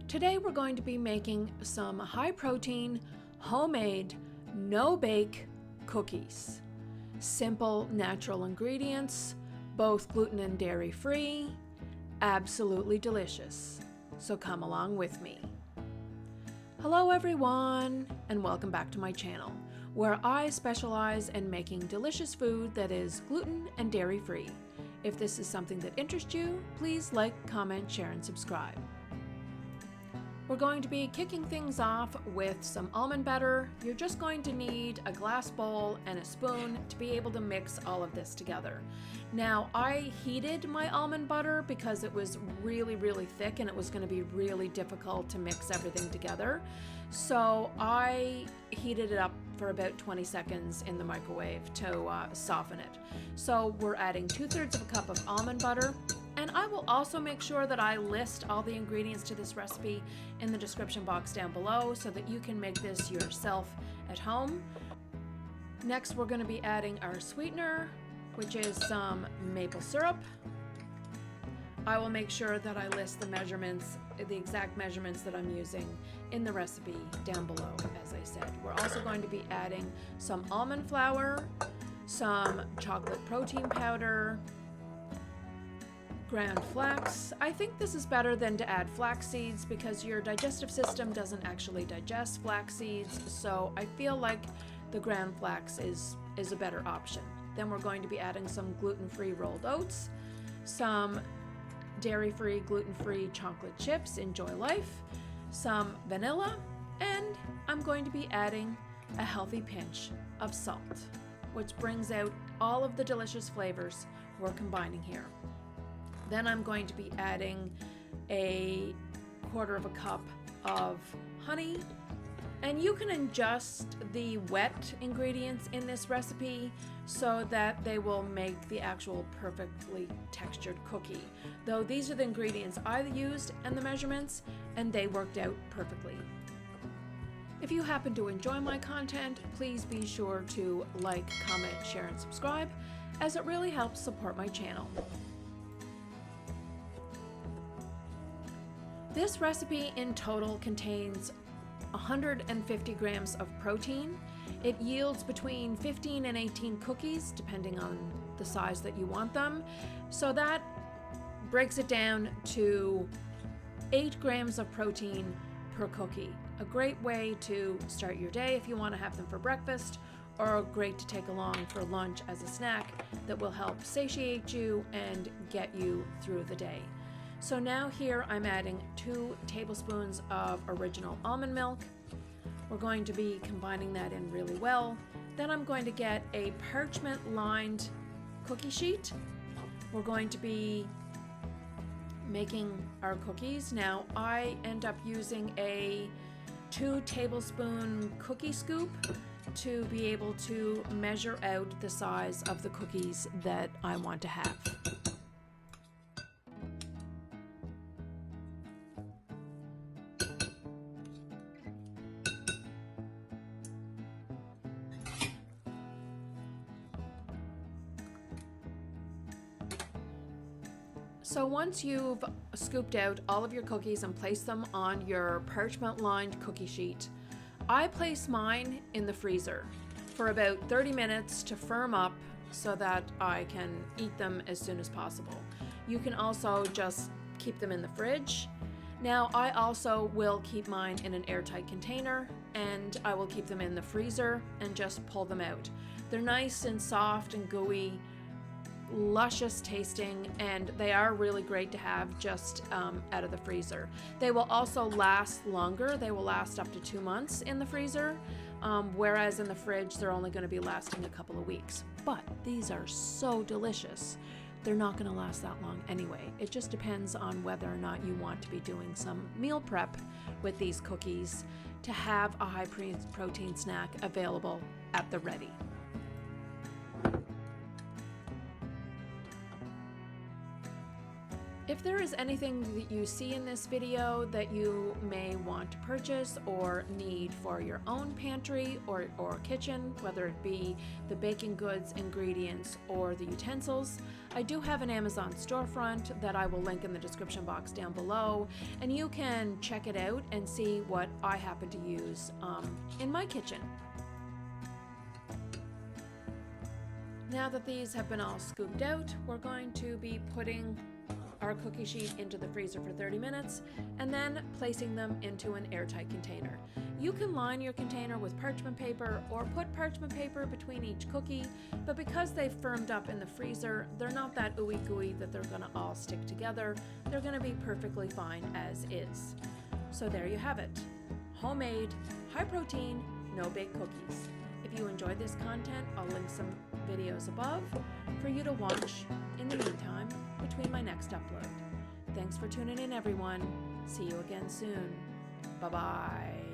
Today we're going to be making some high protein, homemade, no bake cookies. Simple, natural ingredients, both gluten and dairy free, absolutely delicious. So come along with me. Hello everyone, and welcome back to my channel, where I specialize in making delicious food that is gluten and dairy free. If this is something that interests you, please like, comment, share, and subscribe. We're going to be kicking things off with some almond butter. You're just going to need a glass bowl and a spoon to be able to mix all of this together. Now, I heated my almond butter because it was really thick and it was going to be really difficult to mix everything together. So I heated it up for about 20 seconds in the microwave to soften it. So we're adding 2/3 of a cup of almond butter. And I will also make sure that I list all the ingredients to this recipe in the description box down below so that you can make this yourself at home. Next, we're going to be adding our sweetener, which is some maple syrup. I will make sure that I list the measurements, the exact measurements that I'm using in the recipe down below, as I said. We're also going to be adding some almond flour, some chocolate protein powder, ground flax. I think this is better than to add flax seeds because your digestive system doesn't actually digest flax seeds, so I feel like the ground flax is a better option. Then we're going to be adding some gluten-free rolled oats, some dairy-free, gluten-free chocolate chips, Enjoy Life, some vanilla, and I'm going to be adding a healthy pinch of salt, which brings out all of the delicious flavors we're combining here. Then I'm going to be adding a 1/4 of a cup of honey. And you can adjust the wet ingredients in this recipe so that they will make the actual perfectly textured cookie. Though these are the ingredients I used and the measurements, and they worked out perfectly. If you happen to enjoy my content, please be sure to like, comment, share, and subscribe, as it really helps support my channel. This recipe in total contains 150 grams of protein. It yields between 15 and 18 cookies, depending on the size that you want them. So that breaks it down to 8 grams of protein per cookie. A great way to start your day if you want to have them for breakfast, or great to take along for lunch as a snack that will help satiate you and get you through the day. So now here I'm adding 2 tablespoons of original almond milk. We're going to be combining that in really well. Then I'm going to get a parchment lined cookie sheet. We're going to be making our cookies. Now I end up using a 2 tablespoon cookie scoop to be able to measure out the size of the cookies that I want to have. So once you've scooped out all of your cookies and placed them on your parchment-lined cookie sheet, I place mine in the freezer for about 30 minutes to firm up so that I can eat them as soon as possible. You can also just keep them in the fridge. Now, I also will keep mine in an airtight container, and I will keep them in the freezer and just pull them out. They're nice and soft and gooey, luscious tasting, and they are really great to have just out of the freezer. They will also last longer. They will last up to 2 months in the freezer, whereas in the fridge they're only going to be lasting a couple of weeks. But these are so delicious. They're not going to last that long anyway. It just depends on whether or not you want to be doing some meal prep with these cookies to have a high protein snack available at the ready. If there is anything that you see in this video that you may want to purchase or need for your own pantry or kitchen, whether it be the baking goods, ingredients, or the utensils, I do have an Amazon storefront that I will link in the description box down below, and you can check it out and see what I happen to use in my kitchen. Now that these have been all scooped out, we're going to be putting our cookie sheet into the freezer for 30 minutes and then placing them into an airtight container. You can line your container with parchment paper or put parchment paper between each cookie, but because they've firmed up in the freezer, they're not that ooey gooey that they're gonna all stick together. They're gonna be perfectly fine as is. So there you have it. Homemade, high protein, no bake cookies. If you enjoyed this content, I'll link some videos above for you to watch in the meantime between my next upload. Thanks for tuning in, everyone. See you again soon. Bye-bye.